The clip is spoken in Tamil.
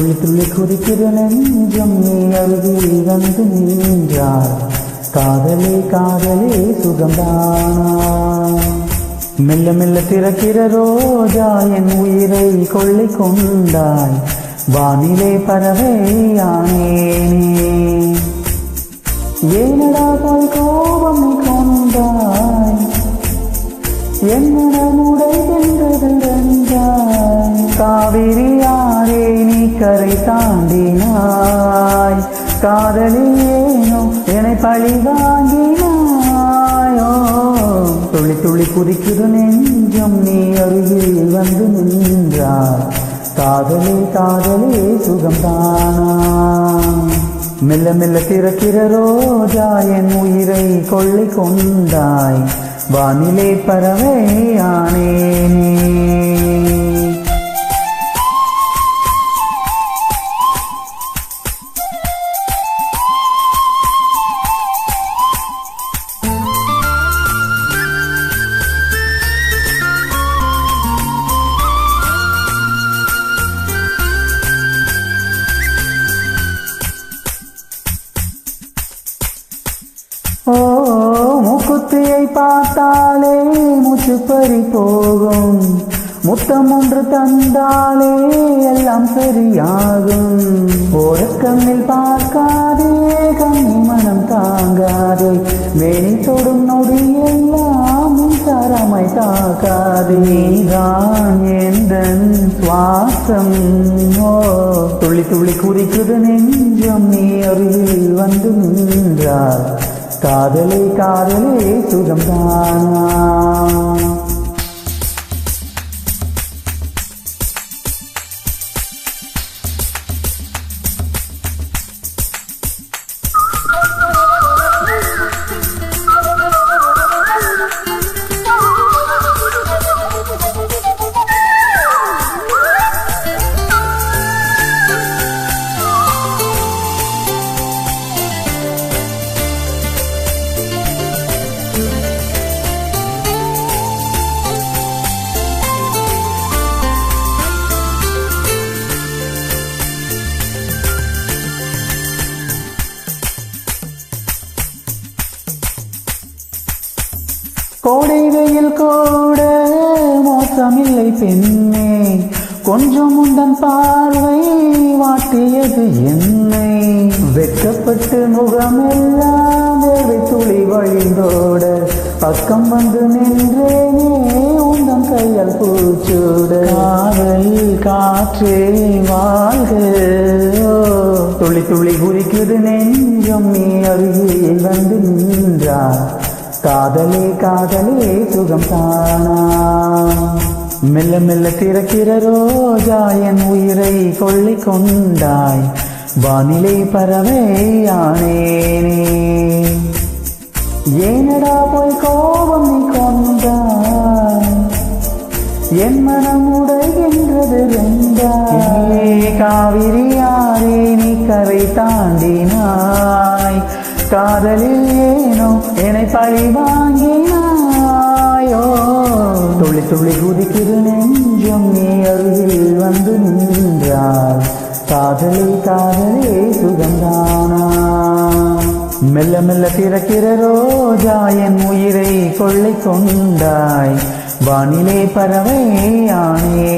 துள்ளி துள்ளி குதிக்கிற நெஞ்சம் நீ அருகில் வந்து நின்றார். காதலே காதலே சுகம்தானா? மெல்ல மெல்ல திறக்கிற ரோஜா என் உயிரை கொள்ளை கொண்டாய். வானிலே பறவையானேனே. ஏனடா போய் கோபம் நீ கொண்டாய். என்னடா முடை வென்றது வென்றாய். காவிரி யாரே நீ கரை தாண்டினாய். காதலியேனோ என்னை பழி வாங்கினாயோ. துளி துளி குதிக்குது நெஞ்சம் நீ அருகில் வந்து நின்றாய். காதலே காதலே சுகம்தானா? மெல்ல மெல்ல திறக்கிற ரோஜா என் உயிரை கொள்ளை கொண்டாய். வானிலே பறவையானேனே. ஓ மூக்குத்தியை பார்த்தாலே மூச்சு பறி போகும். முத்தம் ஒன்று தந்தாலே எல்லாம் சரியாகும். ஓரக்கண்ணில் பார்க்காதே கண்ணி மனம் தாங்காதே. மேனி தொடும் நொடி எல்லாம் மின்சாரமாய் தாக்காதே. நீதான் எந்தன் சுவாசம். ஓ துள்ளி துள்ளி குதிக்குது நெஞ்சம் நீ அருகில் வந்து நின்றார். காதலே காதலே சுகம்தானா? கோடை வெயில் கூட மோசமில்லை பெண்ணே. கொஞ்சம் உந்தன் பார்வை வாட்டியது என்னை. வெட்கப்பட்டு முகமெல்லாம் வேர்வை துளி வழிந்தோட. பக்கம் வந்து நின்றேனே உந்தன் கையால் பூச்சூட. காதல் காற்றே வாழ்க. துளி துளி குதிக்குது நெஞ்சம் நீ அருகில் வந்து நின்றார். காதலே காதலே சுகம்தானா? மெல்ல மெல்ல திறக்கிற ரோஜா என் உயிரை கொள்ளை கொண்டாய். வானிலை பறவையானேனே. ஏனடா போய் கோபம் நீ கொண்டாய். என் மனம் உடைகின்றது ரெண்டாய். காவிரி யாரே நீ கரை தாண்டினாய். காதலில் ஏனோ என்னை பழி வாங்கினாயோ. துளி துளி குதிக்குது நெஞ்சம் நீ அருகில் வந்து நின்றாய். காதலே காதலே சுகம்தானா? மெல்ல மெல்ல திறக்கிற ரோஜா என் உயிரை கொள்ளை கொண்டாய். வானிலே பறவையானே.